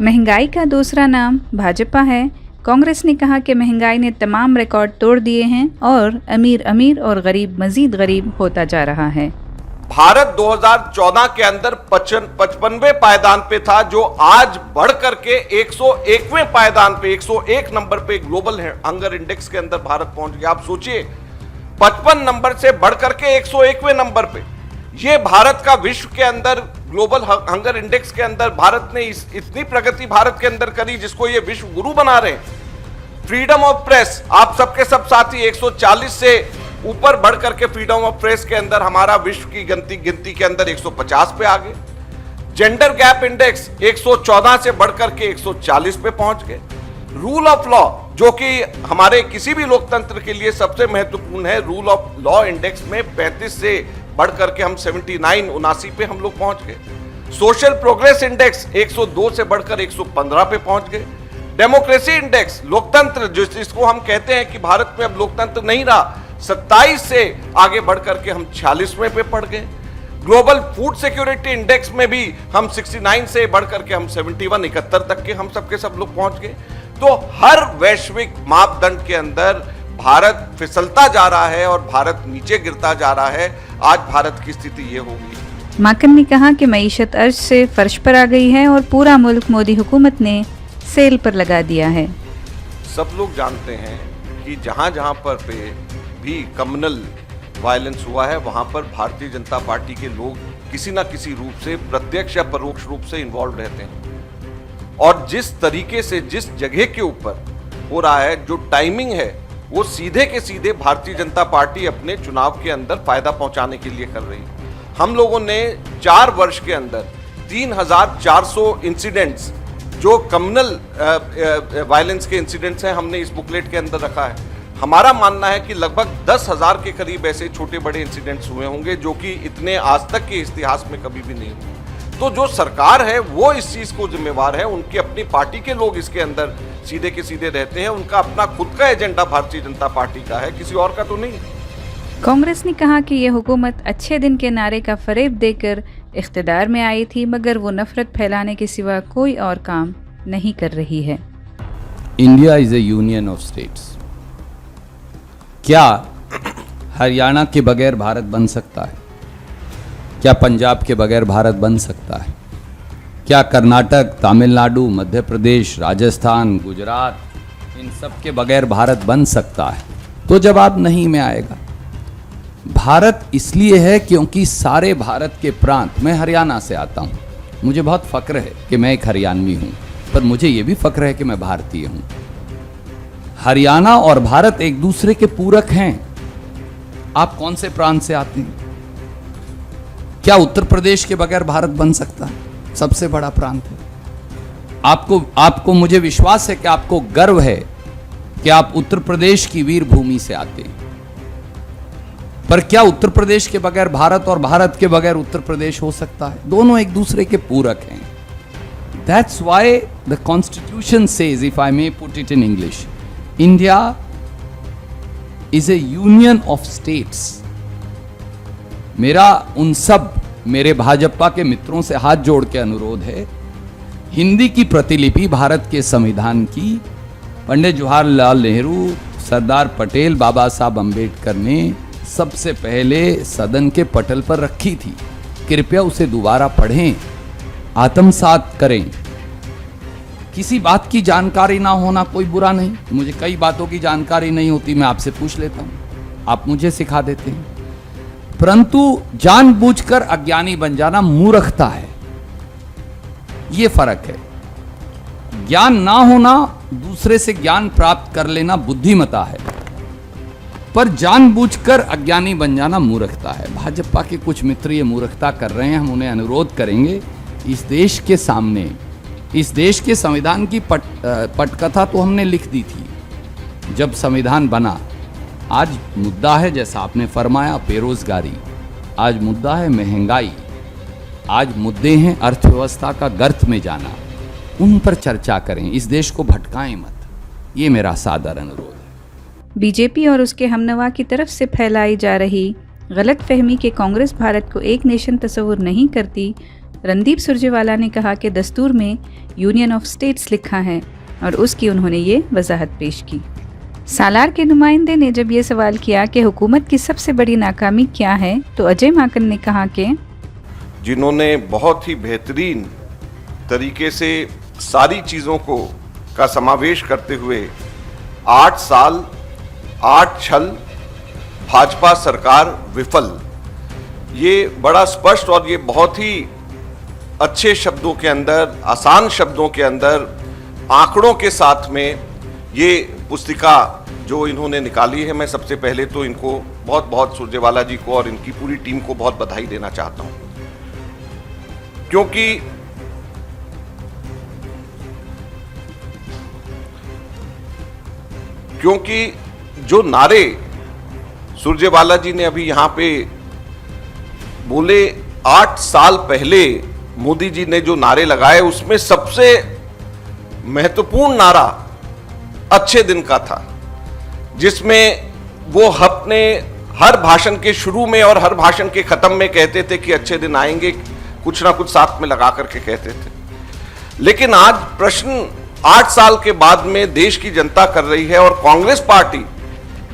महंगाई का दूसरा नाम भाजपा है। कांग्रेस ने कहा कि महंगाई ने तमाम रिकॉर्ड तोड़ दिए हैं और अमीर अमीर और गरीब मजीद गरीब होता जा रहा है। भारत 2014 के अंदर 55वें पायदान पे था, जो आज बढ़ करके 101वें पायदान पे 101 नंबर पे ग्लोबल हंगर इंडेक्स के अंदर भारत पहुंच गया। आप सोचिए, 55 नंबर से बढ़ करके 101वें नंबर पे। ये भारत का विश्व के अंदर ग्लोबल हंगर इंडेक्स के अंदर भारत ने इतनी प्रगति भारत के अंदर करी, जिसको ये विश्व गुरु बना रहे हैं। फ्रीडम ऑफ प्रेस, आप सबके सब साथी 140 से ऊपर बढ़ करके फ्रीडम ऑफ प्रेस के अंदर हमारा विश्व की गिनती के अंदर 150 पे आ गए। जेंडर गैप इंडेक्स 114 से बढ़ करके 140 पे पहुंच गए। रूल ऑफ लॉ, जो कि हमारे किसी भी लोकतंत्र के लिए सबसे महत्वपूर्ण है, रूल ऑफ लॉ इंडेक्स में 35 से बढ़ करके हम 79 पे हम लोग पहुंच गए। सोशल प्रोग्रेस इंडेक्स 102 से बढ़कर 115 पे पहुंच गए। डेमोक्रेसी इंडेक्स, लोकतंत्र जिसको हम कहते हैं कि भारत में अब लोकतंत्र नहीं रहा, 27 से आगे बढ़ करके हम 46वें पे पड़ गए। ग्लोबल फूड सिक्योरिटी इंडेक्स में भी हम 69 से बढ़ करके हम 71 तक के हम सबके सब लोग पहुंच गए। तो हर वैश्विक मापदंड के अंदर भारत फिसलता जा रहा है और भारत नीचे गिरता जा रहा है। आज भारत की स्थिति ये होगी। माकन ने कहा कि मईशत अर्श से फर्श पर आ गई है और पूरा मुल्क मोदी हुकूमत ने सेल पर लगा दिया है। सब लोग जानते हैं कि जहां जहां पर पे भी कम्युनल वायलेंस हुआ है, वहां पर भारतीय जनता पार्टी के लोग किसी ना किसी रूप से प्रत्यक्ष या परोक्ष रूप से इन्वॉल्व रहते हैं। और जिस तरीके से जिस जगह के ऊपर हो रहा है, जो टाइमिंग है, वो सीधे के सीधे भारतीय जनता पार्टी अपने चुनाव के अंदर फायदा पहुंचाने के लिए कर रही है। हम लोगों ने 4 वर्ष के अंदर 3400 इंसिडेंट्स, जो कम्युनल वायलेंस के इंसिडेंट्स हैं, हमने इस बुकलेट के अंदर रखा है। हमारा मानना है कि लगभग 10,000 के करीब ऐसे छोटे बड़े इंसिडेंट्स हुए होंगे, जो कि इतने आज तक के इतिहास में कभी भी नहीं हुए। तो जो सरकार है वो इस चीज को जिम्मेवार है, उनकी अपनी पार्टी के लोग इसके अंदर सीधे के सीधे रहते हैं। उनका अपना खुद का एजेंडा भारतीय जनता पार्टी का है, किसी और का तो नहीं। कांग्रेस ने कहा कि यह हुकूमत अच्छे दिन के नारे का फरेब देकर इख्तिदार में आई थी, मगर वो नफरत फैलाने के सिवा कोई और काम नहीं कर रही है। India is A union of states. क्या हरियाणा के बगैर भारत बन सकता है? क्या पंजाब के बगैर भारत बन सकता है? क्या कर्नाटक, तमिलनाडु, मध्य प्रदेश, राजस्थान, गुजरात, इन सब के बगैर भारत बन सकता है? तो जवाब नहीं में आएगा। भारत इसलिए है क्योंकि सारे भारत के प्रांत, मैं हरियाणा से आता हूँ, मुझे बहुत फक्र है कि मैं एक हरियाणवी हूँ, पर मुझे ये भी फक्र है कि मैं भारतीय हूँ। हरियाणा और भारत एक दूसरे के पूरक हैं। आप कौन से प्रांत से आते हैं? क्या उत्तर प्रदेश के बगैर भारत बन सकता है? सबसे बड़ा प्रांत है। आपको मुझे विश्वास है कि आपको गर्व है कि आप उत्तर प्रदेश की वीर भूमि से आते हैं। पर क्या उत्तर प्रदेश के बगैर भारत और भारत के बगैर उत्तर प्रदेश हो सकता है? दोनों एक दूसरे के पूरक हैं। That's why the Constitution says, if I may put it in English, India is a union of states. मेरा उन सब मेरे भाजपा के मित्रों से हाथ जोड़ के अनुरोध है, हिंदी की प्रतिलिपि भारत के संविधान की पंडित जवाहरलाल नेहरू, सरदार पटेल, बाबा साहब अंबेडकर ने सबसे पहले सदन के पटल पर रखी थी। कृपया उसे दोबारा पढ़ें, आत्मसात करें। किसी बात की जानकारी ना होना कोई बुरा नहीं। मुझे कई बातों की जानकारी नहीं होती, मैं आपसे पूछ लेता हूं, आप मुझे सिखा देते हैं। परंतु जानबूझकर अज्ञानी बन जाना मूर्खता है, यह फर्क है। ज्ञान ना होना, दूसरे से ज्ञान प्राप्त कर लेना बुद्धिमता है, पर जानबूझकर अज्ञानी बन जाना मूर्खता है। भाजपा के कुछ मित्र ये मूर्खता कर रहे हैं। हम उन्हें अनुरोध करेंगे, इस देश के सामने, इस देश के संविधान की पटकथा तो हमने लिख दी थी जब संविधान बना। आज मुद्दा है, जैसा आपने फरमाया, बेरोजगारी, आज मुद्दा है महंगाई, आज मुद्दे हैं अर्थव्यवस्था का गर्त में जाना। उन पर चर्चा करें, इस देश को भटकाएं मत, ये मेरा सादर अनुरोध है। बीजेपी और उसके हमनवा की तरफ से फैलाई जा रही गलत फहमी कि कांग्रेस भारत को एक नेशन तस्वुर नहीं करती, रणदीप सुरजेवाला ने कहा कि दस्तूर में यूनियन ऑफ स्टेट्स लिखा है और उसकी उन्होंने ये वजाहत पेश की। सालार के नुमाइंदे ने जब ये सवाल किया कि हुकूमत की सबसे बड़ी नाकामी क्या है, तो अजय माकन ने कहा कि जिन्होंने बहुत ही बेहतरीन तरीके से सारी चीज़ों को का समावेश करते हुए 8 साल 8 छल भाजपा सरकार विफल, ये बड़ा स्पष्ट और ये बहुत ही अच्छे शब्दों के अंदर, आसान शब्दों के अंदर, आंकड़ों के साथ में ये पुस्तिका जो इन्होंने निकाली है। मैं सबसे पहले तो इनको बहुत बहुत सुरजेवाला जी को और इनकी पूरी टीम को बहुत बधाई देना चाहता हूं, क्योंकि जो नारे सुरजेवाला जी ने अभी यहां पे बोले, 8 साल पहले मोदी जी ने जो नारे लगाए उसमें सबसे महत्वपूर्ण नारा अच्छे दिन का था, जिसमें वो अपने हर भाषण के शुरू में और हर भाषण के खत्म में कहते थे कि अच्छे दिन आएंगे, कुछ ना कुछ साथ में लगा करके कहते थे। लेकिन आज प्रश्न 8 साल के बाद में देश की जनता कर रही है और कांग्रेस पार्टी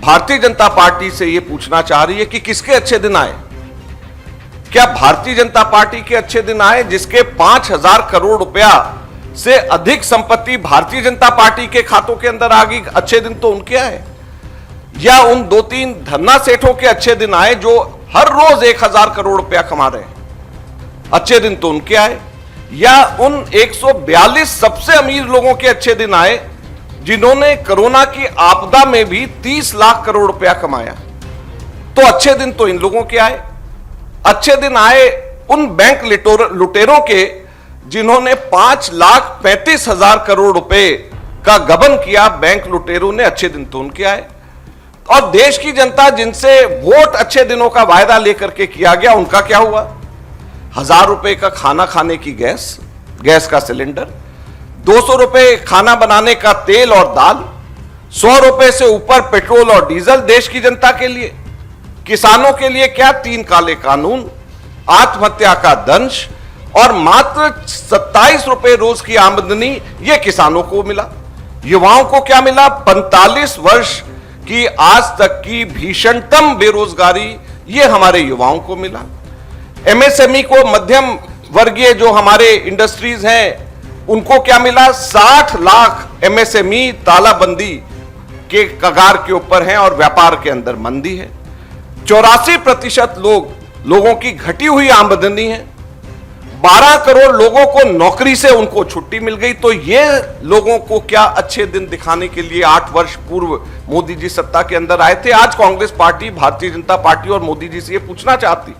भारतीय जनता पार्टी से ये पूछना चाह रही है कि किसके अच्छे दिन आए? क्या भारतीय जनता पार्टी के अच्छे दिन आए, जिसके 5,000 करोड़ रुपया से अधिक संपत्ति भारतीय जनता पार्टी के खातों के अंदर आ गई? अच्छे दिन तो उनके आए। या उन 2-3 धन्ना सेठों के अच्छे दिन आए जो हर रोज 1,000 करोड़ रुपया कमा रहे हैं? अच्छे दिन तो उनके आए। या उन 142 सबसे अमीर लोगों के अच्छे दिन आए जिन्होंने कोरोना की आपदा में भी 30 लाख करोड़ रुपया कमाया? तो अच्छे दिन तो इन लोगों के आए। अच्छे दिन आए उन बैंक लुटेरों के जिन्होंने 5,35,000 करोड़ रुपए का गबन किया, बैंक लुटेरों ने। अच्छे दिन तो उनके आए। और देश की जनता जिनसे वोट अच्छे दिनों का वायदा लेकर के किया गया, उनका क्या हुआ? 1,000 रुपए का खाना खाने की गैस का सिलेंडर, 200 रुपए खाना बनाने का तेल और दाल, 100 रुपए से ऊपर पेट्रोल और डीजल देश की जनता के लिए। किसानों के लिए क्या? 3 काले कानून, आत्महत्या का दंश और मात्र 27 रुपए रोज की आमदनी, ये किसानों को मिला। युवाओं को क्या मिला? 45 वर्ष की आज तक की भीषणतम बेरोजगारी, ये हमारे युवाओं को मिला। एमएसएमई को, मध्यम वर्गीय जो हमारे इंडस्ट्रीज हैं, उनको क्या मिला? 60 लाख एमएसएमई तालाबंदी के कगार के ऊपर हैं और व्यापार के अंदर मंदी है। 84% लोगों की घटी हुई आमदनी है। 12 करोड़ लोगों को नौकरी से उनको छुट्टी मिल गई। तो ये लोगों को क्या अच्छे दिन दिखाने के लिए 8 वर्ष पूर्व मोदी जी सत्ता के अंदर आए थे? आज कांग्रेस पार्टी, भारतीय जनता पार्टी और मोदी जी से ये पूछना चाहती